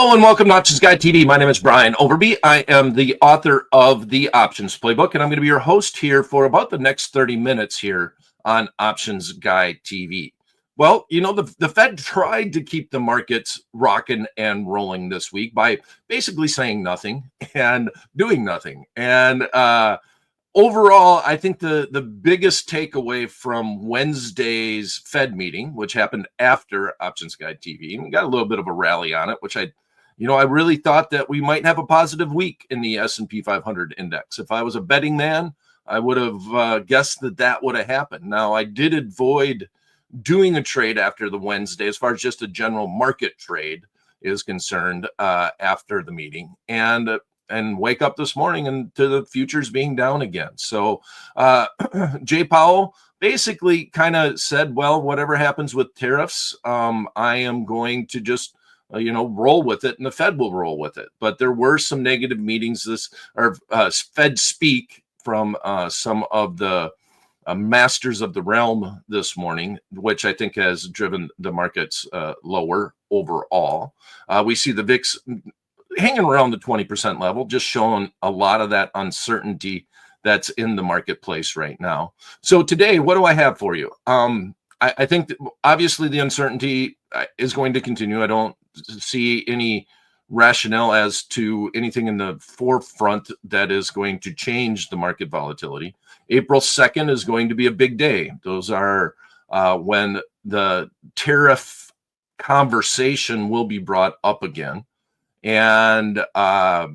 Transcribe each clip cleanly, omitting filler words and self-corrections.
Hello and welcome to Options Guide TV. My name is Brian Overby. I am the author of the Options Playbook, and I'm going to be your host here for about the next 30 minutes here on Options Guide TV. Well, you know, the Fed tried to keep the markets rocking and rolling this week by basically saying nothing and doing nothing. And overall, I think the biggest takeaway from Wednesday's Fed meeting, which happened after Options Guide TV, and we got a little bit of a rally on it, which I really thought that we might have a positive week in the S&P 500 index. If I was a betting man, I would have guessed that would have happened. Now, I did avoid doing a trade after the Wednesday, as far as just a general market trade is concerned, after the meeting, and wake up this morning and to the futures being down again. So Jay Powell basically kind of said, well, whatever happens with tariffs, I am going to just roll with it, and the Fed will roll with it. But there were some negative meetings Fed speak from some of the masters of the realm this morning, which I think has driven the markets lower overall. We see the VIX hanging around the 20% level, just showing a lot of that uncertainty that's in the marketplace right now. So today, what do I have for you? I think that obviously the uncertainty is going to continue. I don't see any rationale as to anything in the forefront that is going to change the market volatility. April 2nd is going to be a big day. Those are when the tariff conversation will be brought up again. And they're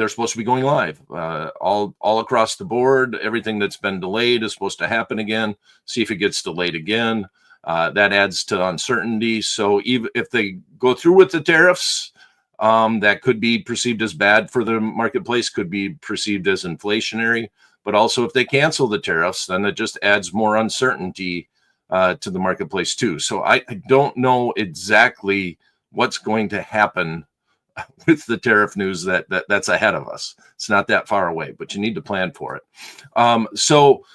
supposed to be going live all across the board. Everything that's been delayed is supposed to happen again. See if it gets delayed again. That adds to uncertainty. So even if they go through with the tariffs, that could be perceived as bad for the marketplace, could be perceived as inflationary. But also if they cancel the tariffs, then it just adds more uncertainty to the marketplace too. So I don't know exactly what's going to happen with the tariff news that's ahead of us. It's not that far away, but you need to plan for it. So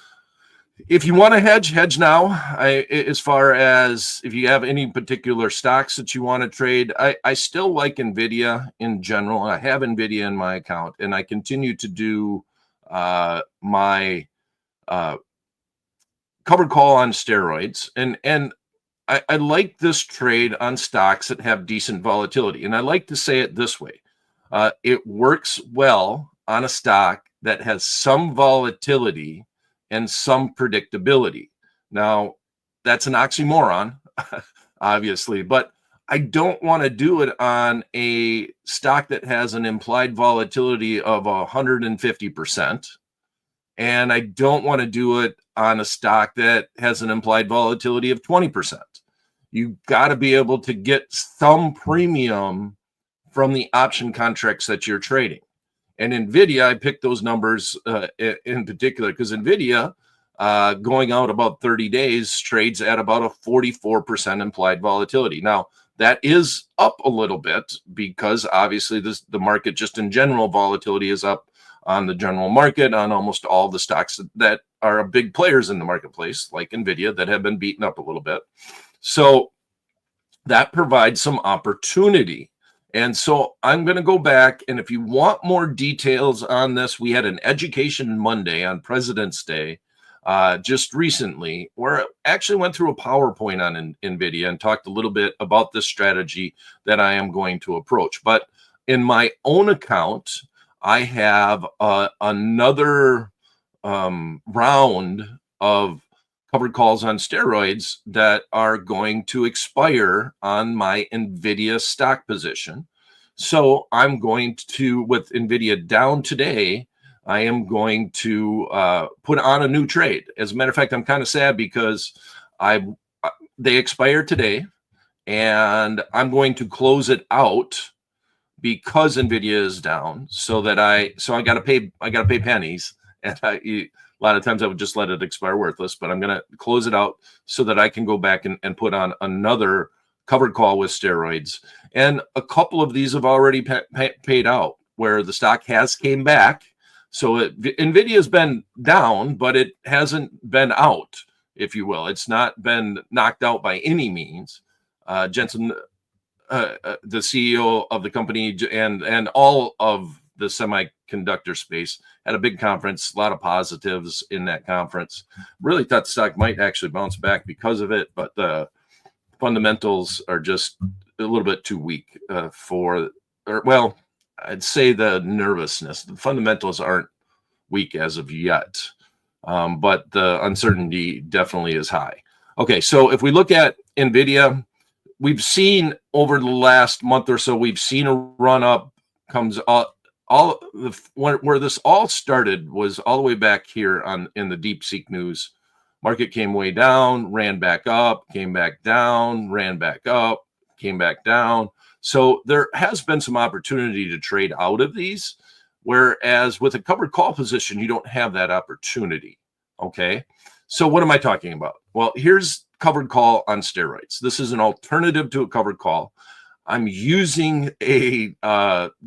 if you want to hedge now, as far as if you have any particular stocks that you want to trade, I still like NVDA in general. I have NVDA in my account, and I continue to do my covered call on steroids. And I like this trade on stocks that have decent volatility. And I like to say it this way. It works well on a stock that has some volatility and some predictability. Now, that's an oxymoron, obviously, but I don't want to do it on a stock that has an implied volatility of 150%. And I don't want to do it on a stock that has an implied volatility of 20%. You got to be able to get some premium from the option contracts that you're trading. And NVIDIA, I picked those numbers in particular because NVIDIA, going out about 30 days, trades at about a 44% implied volatility. Now, that is up a little bit because obviously the market just in general, volatility is up on the general market, on almost all the stocks that are big players in the marketplace, like NVIDIA, that have been beaten up a little bit. So that provides some opportunity. And so I'm going to go back, and if you want more details on this, we had an Education Monday on President's Day just recently, where I actually went through a PowerPoint on NVIDIA and talked a little bit about this strategy that I am going to approach. But in my own account, I have another round of covered calls on steroids that are going to expire on my NVIDIA stock position. So I'm going to, with NVIDIA down today, I am going to put on a new trade. As a matter of fact, I'm kind of sad because they expire today, and I'm going to close it out because NVIDIA is down. So I got to pay pennies, and a lot of times I would just let it expire worthless, but I'm going to close it out so that I can go back and put on another covered call with steroids. And a couple of these have already paid out where the stock has came back. So NVIDIA has been down, but it hasn't been out, if you will. It's not been knocked out by any means. Jensen the CEO of the company and all of the semiconductor space, had a big conference, a lot of positives in that conference. Really thought the stock might actually bounce back because of it, but the fundamentals are just a little bit too weak well, I'd say the nervousness. The fundamentals aren't weak as of yet, but the uncertainty definitely is high. Okay, so if we look at NVIDIA, we've seen over the last month or so, we've seen a run up. Comes where this all started was all the way back here in the DeepSeek news. Market came way down, ran back up, came back down, ran back up, came back down. So there has been some opportunity to trade out of these, whereas with a covered call position, you don't have that opportunity. Okay, so what am I talking about? Well, here's covered call on steroids. This is an alternative to a covered call. I'm using a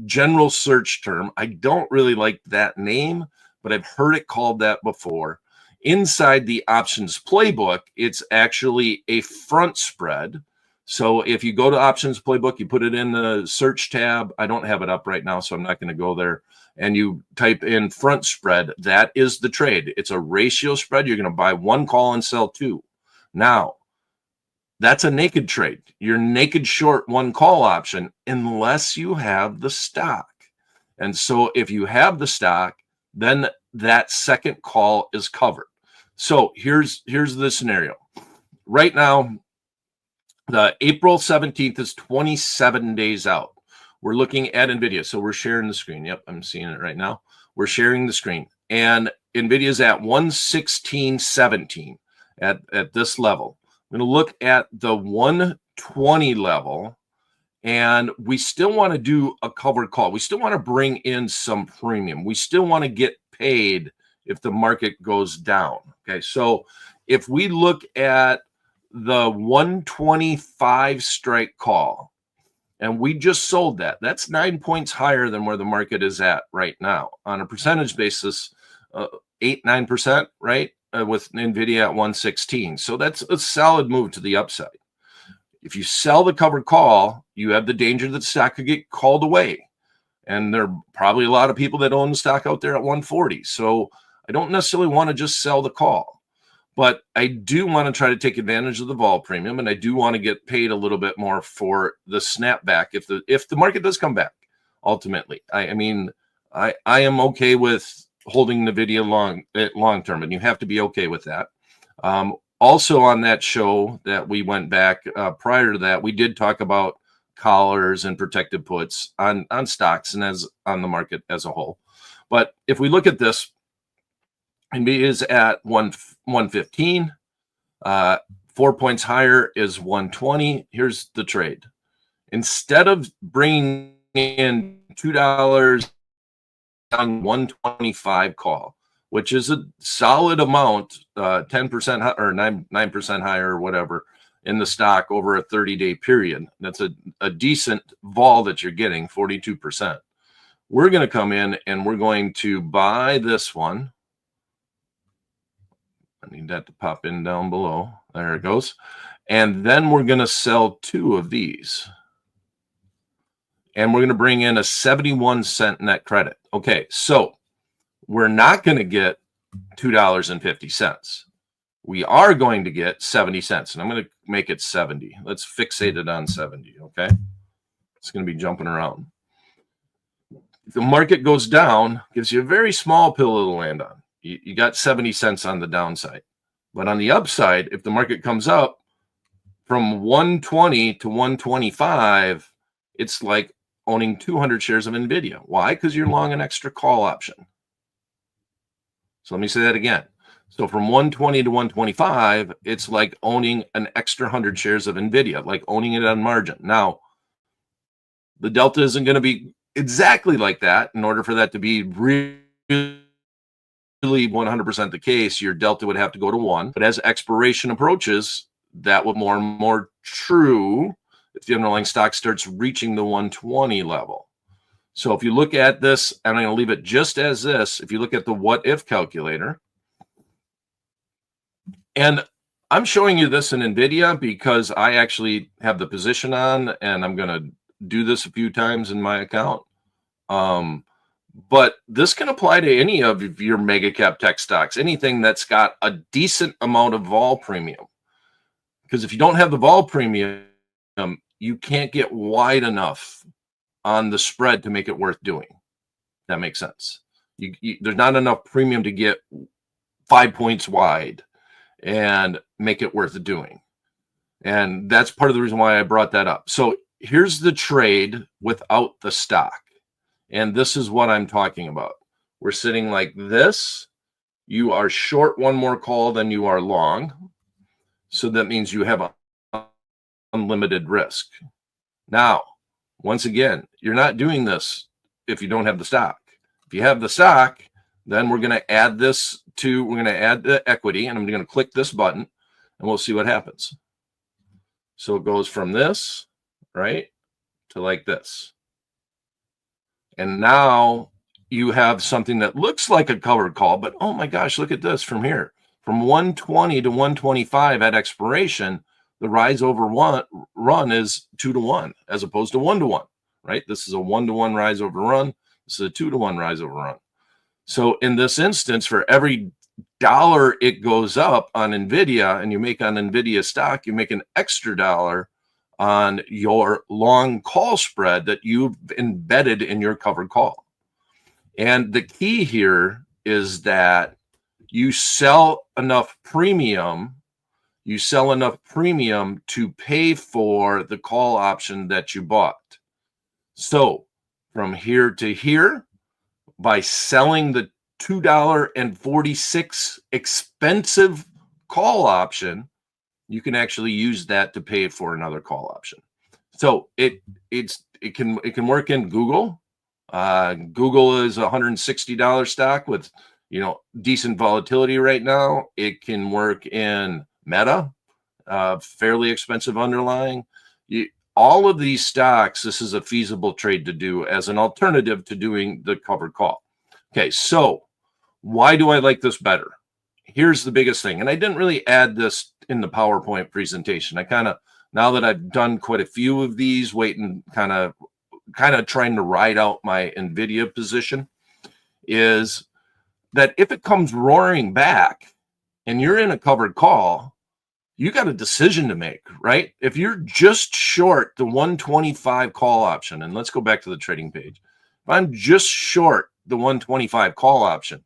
general search term. I don't really like that name, but I've heard it called that before. Inside the options playbook, it's actually a front spread. So if you go to options playbook, you put it in the search tab. I don't have it up right now, so I'm not going to go there. And you type in front spread. That is the trade. It's a ratio spread. You're going to buy one call and sell two. Now, that's a naked trade. You're naked short one call option unless you have the stock. And so if you have the stock, then that second call is covered. So here's the scenario. Right now, the April 17th is 27 days out. We're looking at NVIDIA. So we're sharing the screen. Yep, I'm seeing it right now. We're sharing the screen. And NVIDIA is at 116.17 at this level. I'm going to look at the 120 level, and we still want to do a covered call. We still want to bring in some premium. We still want to get paid if the market goes down. Okay, so if we look at the 125 strike call, and we just sold that, that's 9 points higher than where the market is at right now. On a percentage basis, 8-9%, right? With NVIDIA at 116. So that's a solid move to the upside. If you sell the covered call, you have the danger that the stock could get called away. And there are probably a lot of people that own the stock out there at 140. So I don't necessarily want to just sell the call, but I do want to try to take advantage of the vol premium, and I do want to get paid a little bit more for the snapback if the market does come back. Ultimately, I am okay with holding the video long term, and you have to be okay with that. Also on that show that we went back prior to that, we did talk about collars and protected puts on stocks and as on the market as a whole. But if we look at this, NVIDIA is at 115. 4 points higher is 120. Here's the trade. Instead of bringing in $2 on 125 call, which is a solid amount, 10% or 9% higher or whatever in the stock over a 30-day period. That's a decent vol that you're getting, 42%. We're going to come in and we're going to buy this one. I need that to pop in down below. There it goes. And then we're going to sell two of these. And we're going to bring in a 71-cent net credit. Okay, so we're not going to get $2.50. We are going to get 70 cents. And I'm going to make it 70. Let's fixate it on 70, okay? It's going to be jumping around. If the market goes down, gives you a very small pillow to land on. You got 70 cents on the downside. But on the upside, if the market comes up from 120 to 125, it's like owning 200 shares of NVIDIA. Why? Because you're long an extra call option. So let me say that again. So from 120 to 125, it's like owning an extra 100 shares of NVIDIA, like owning it on margin. Now, the delta isn't going to be exactly like that. In order for that to be really 100% the case, your delta would have to go to 1. But as expiration approaches, that will more and more true if the underlying stock starts reaching the 120 level. So if you look at this, and I'm going to leave it just as this, if you look at the what if calculator, and I'm showing you this in NVIDIA because I actually have the position on, and I'm going to do this a few times in my account. But this can apply to any of your mega cap tech stocks, anything that's got a decent amount of vol premium. Because if you don't have the vol premium, you can't get wide enough on the spread to make it worth doing. That makes sense. There's not enough premium to get 5 points wide and make it worth doing. And that's part of the reason why I brought that up. So here's the trade without the stock. And this is what I'm talking about. We're sitting like this. You are short one more call than you are long. So that means you have unlimited risk. Now, once again, you're not doing this if you don't have the stock. If you have the stock, then we're going to add this to, we're going to add the equity, and I'm going to click this button, and we'll see what happens. So it goes from this, right, to like this. And now you have something that looks like a covered call, but oh my gosh, look at this from here. From 120 to 125 at expiration, the rise over run is 2-to-1 as opposed to 1-to-1, right? This is a 1-to-1 rise over run. This is a 2-to-1 rise over run. So in this instance, for every dollar it goes up on NVIDIA and you make on NVIDIA stock, you make an extra dollar on your long call spread that you've embedded in your covered call. And the key here is that you sell enough premium, to pay for the call option that you bought. So from here to here, by selling the $2.46 expensive call option, you can actually use that to pay for another call option. So it can work in Google. Google is a $160 stock with decent volatility right now. It can work in Meta, fairly expensive underlying. All of these stocks, this is a feasible trade to do as an alternative to doing the covered call. Okay, so why do I like this better? Here's the biggest thing, and I didn't really add this in the PowerPoint presentation. I now that I've done quite a few of these, waiting, kind of trying to ride out my NVIDIA position, is that if it comes roaring back and you're in a covered call, you got a decision to make, right? If you're just short the 125 call option, and let's go back to the trading page. If I'm just short the 125 call option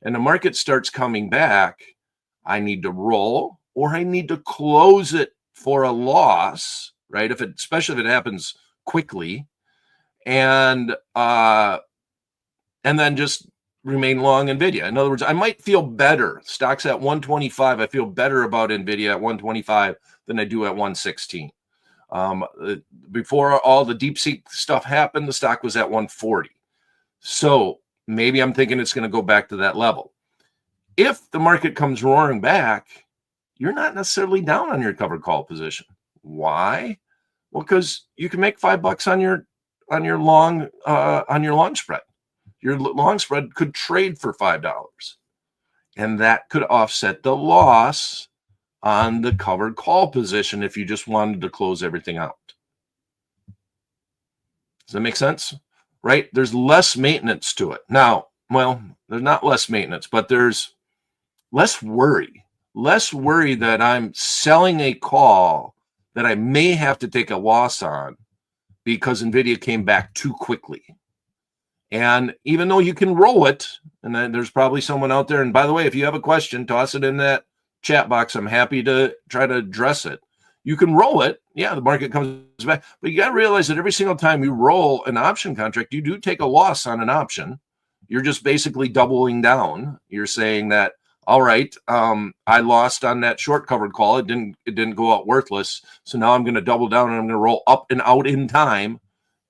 and the market starts coming back, I need to roll or I need to close it for a loss, right? Especially if it happens quickly, and then just remain long NVIDIA. In other words, I might feel better. Stocks at 125, I feel better about NVIDIA at 125 than I do at 116. Before all the DeepSeek stuff happened, the stock was at 140. So maybe I'm thinking it's going to go back to that level. If the market comes roaring back, you're not necessarily down on your covered call position. Why? Well, because you can make $5 on your long spread. Your long spread could trade for $5, and that could offset the loss on the covered call position if you just wanted to close everything out. Does that make sense? Right? There's less maintenance to it. Now, well, there's not less maintenance, but there's less worry. Less worry that I'm selling a call that I may have to take a loss on because NVIDIA came back too quickly. And even though you can roll it, and then there's probably someone out there, and by the way, if you have a question, toss it in that chat box. I'm happy to try to address it. You can roll it. Yeah, the market comes back. But you got to realize that every single time you roll an option contract, you do take a loss on an option. You're just basically doubling down. You're saying that, all right, I lost on that short covered call. It didn't go out worthless. So now I'm going to double down and I'm going to roll up and out in time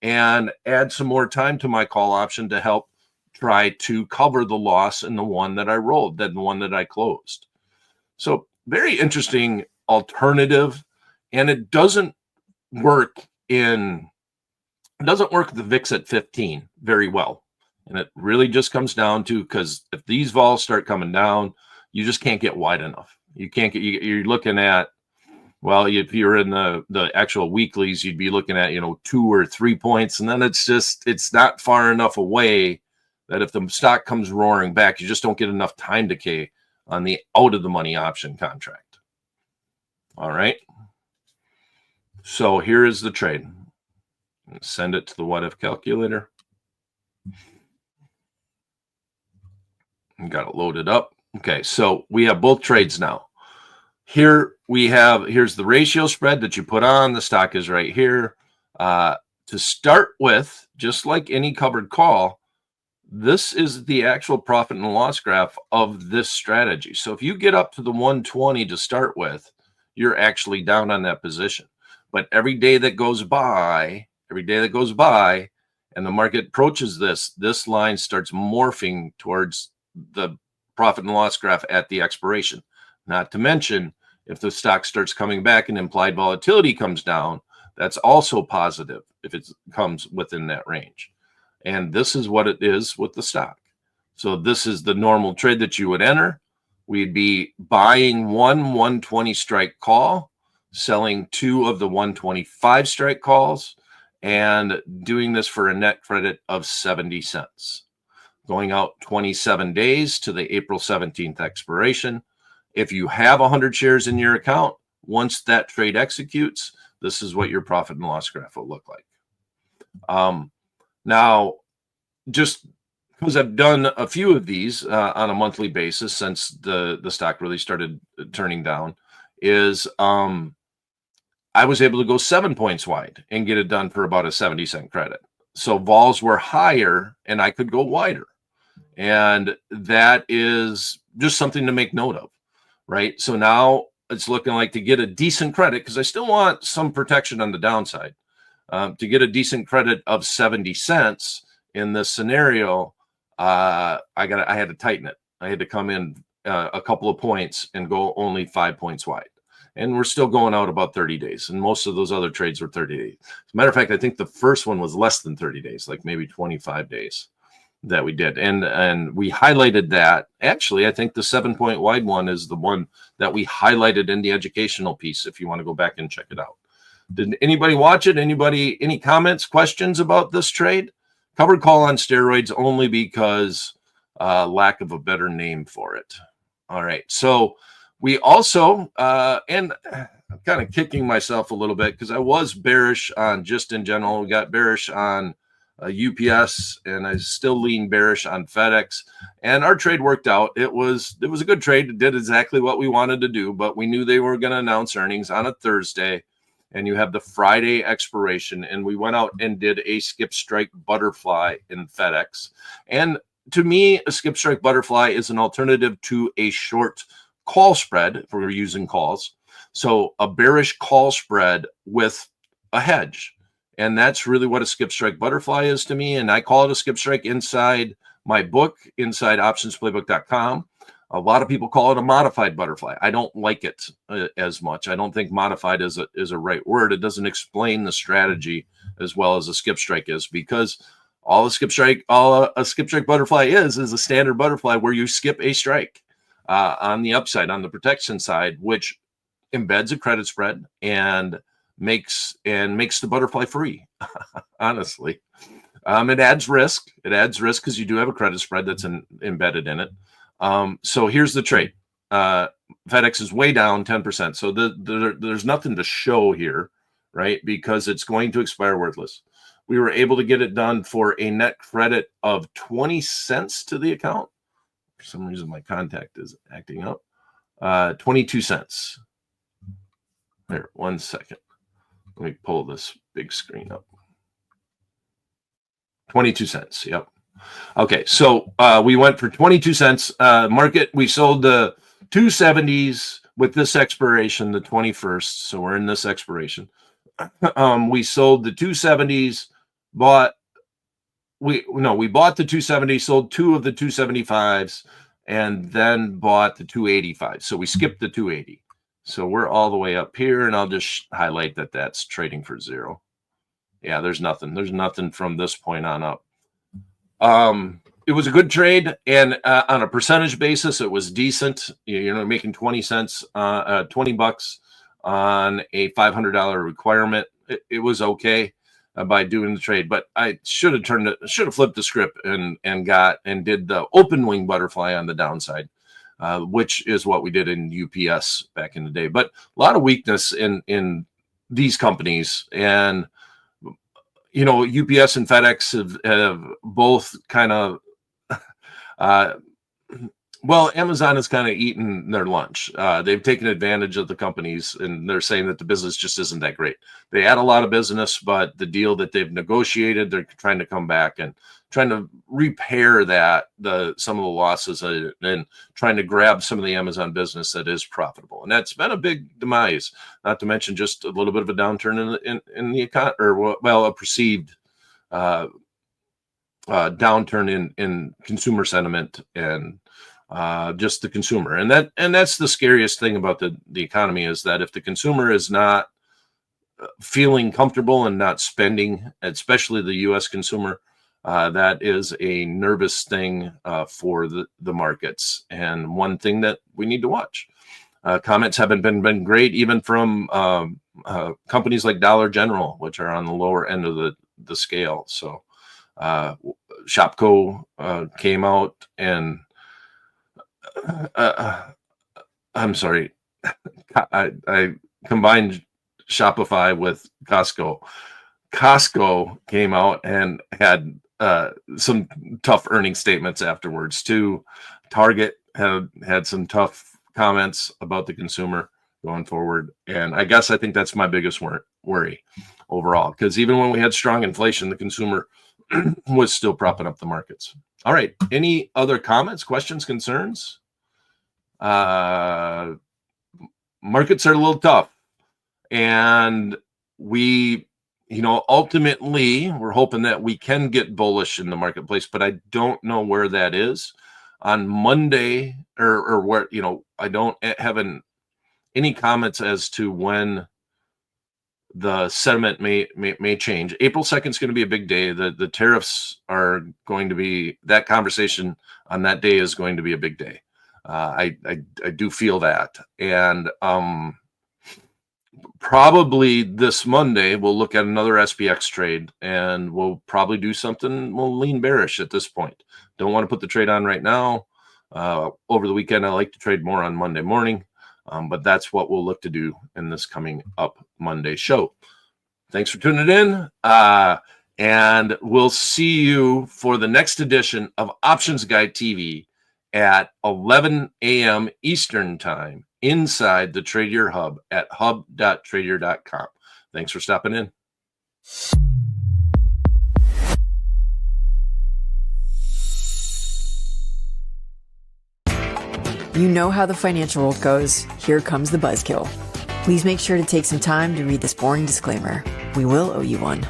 and add some more time to my call option to help try to cover the loss in the one that I rolled, than the one that I closed. So very interesting alternative. And it doesn't work the VIX at 15 very well. And it really just comes down to, because if these vols start coming down, you just can't get wide enough. You can't get, you're looking at, well, if you're in the actual weeklies, you'd be looking at, 2 or 3 points. And then it's not far enough away that if the stock comes roaring back, you just don't get enough time decay on the out of the money option contract. All right. So here is the trade. Send it to the what if calculator. Got it loaded up. Okay, so we have both trades now. Here's the ratio spread that you put on. The stock is right here. To start with, just like any covered call, this is the actual profit and loss graph of this strategy. So if you get up to the 120 to start with, you're actually down on that position. But every day that goes by, and the market approaches this line starts morphing towards the profit and loss graph at the expiration. Not to mention, if the stock starts coming back and implied volatility comes down, that's also positive if it comes within that range. And this is what it is with the stock. So this is the normal trade that you would enter. We'd be buying 120 strike call, selling 2 of the 125 strike calls, and doing this for a net credit of 70 cents. Going out 27 days to the April 17th expiration. If you have 100 shares in your account, once that trade executes, this is what your profit and loss graph will look like. Now, just because I've done a few of these on a monthly basis since the stock really started turning down, is I was able to go 7 points wide and get it done for about a 70-cent credit. So vols were higher and I could go wider. And that is just something to make note of, right? So now it's looking like to get a decent credit, because I still want some protection on the downside, to get a decent credit of 70 cents in this scenario. I had to tighten it. I had to come in a couple of points and go only 5 points wide. And we're still going out about 30 days. And most of those other trades were 30 days. As a matter of fact, I think the first one was less than 30 days, like maybe 25 days that we did. And we highlighted that. Actually, I think the 7-point wide one is the one that we highlighted in the educational piece, if you want to go back and check it out. Did anybody watch it? Any comments, questions about this trade? Covered call on steroids only because lack of a better name for it. All right. So we also, and I'm kind of kicking myself a little bit because I was bearish on just in general. We got bearish on UPS, and I still lean bearish on FedEx. And our trade worked out. It was a good trade. It did exactly what we wanted to do, but we knew they were going to announce earnings on a Thursday, and you have the Friday expiration. And we went out and did a skip strike butterfly in FedEx. And to me, a skip strike butterfly is an alternative to a short call spread if we're using calls. So a bearish call spread with a hedge. And that's really what a skip strike butterfly is to me. And I call it a skip strike inside my book, inside optionsplaybook.com. A lot of people call it a modified butterfly. I don't like it as much. I don't think modified is a right word. It doesn't explain the strategy as well as a skip strike is, because all a skip strike butterfly is a standard butterfly where you skip a strike on the upside, on the protection side, which embeds a credit spread and makes the butterfly free. Honestly, it adds risk. It adds risk because you do have a credit spread that's embedded in it. So here's the trade. FedEx is way down 10%. So there's nothing to show here, right? Because it's going to expire worthless. We were able to get it done for a net credit of 20 cents to the account. For some reason, my contact is acting up. 22 cents. Here, 1 second. Let me pull this big screen up. 22 cents. Yep. Okay. So we went for 22 cents. Market, we sold the 270s with this expiration, the 21st. So we're in this expiration. We sold the 270s, we bought the 270s, sold 2 of the 275s, and then bought the 285. So we skipped the 280. So we're all the way up here, and I'll just highlight that that's trading for 0. Yeah, there's nothing. There's nothing from this point on up. it was a good trade, and on a percentage basis, it was decent. Making 20 cents, $20 on a $500 requirement. It was okay by doing the trade, but I should have flipped the script and did the open wing butterfly on the downside, which is what we did in UPS back in the day. But a lot of weakness in these companies, and UPS and FedEx have both kind of Amazon has kind of eaten their lunch. They've taken advantage of the companies, and they're saying that the business just isn't that great. They add a lot of business, but the deal that they've negotiated, they're trying to come back and trying to repair some of the losses and trying to grab some of the Amazon business that is profitable. And that's been a big demise, not to mention just a little bit of a downturn in the economy, or a perceived downturn in consumer sentiment and just the consumer. And that's the scariest thing about the economy, is that if the consumer is not feeling comfortable and not spending, especially the U.S. consumer, that is a nervous thing for the markets, and one thing that we need to watch. Comments haven't been great, even from companies like Dollar General, which are on the lower end of the scale. So Shopko came out and I'm sorry, I combined Shopify with Costco. Costco came out and had some tough earnings statements afterwards too. Target had some tough comments about the consumer going forward, and I think that's my biggest worry overall, because even when we had strong inflation, the consumer was still propping up the markets. All right, any other comments, questions, concerns? Markets are a little tough, and we ultimately, we're hoping that we can get bullish in the marketplace, but I don't know where that is on Monday, or where, I don't have any comments as to when the sentiment may change. April 2nd is going to be a big day. The tariffs are going to be, that conversation on that day is going to be a big day. I do feel that. And probably this Monday, we'll look at another SPX trade, and we'll probably do something. We'll lean bearish at this point. Don't want to put the trade on right now. Over the weekend, I like to trade more on Monday morning, but that's what we'll look to do in this coming up Monday show. Thanks for tuning in, and we'll see you for the next edition of Options Guy TV at 11 a.m. Eastern Time inside the Tradier Hub at hub.tradier.com. Thanks for stopping in. You know how the financial world goes. Here comes the buzzkill. Please make sure to take some time to read this boring disclaimer. We will owe you one.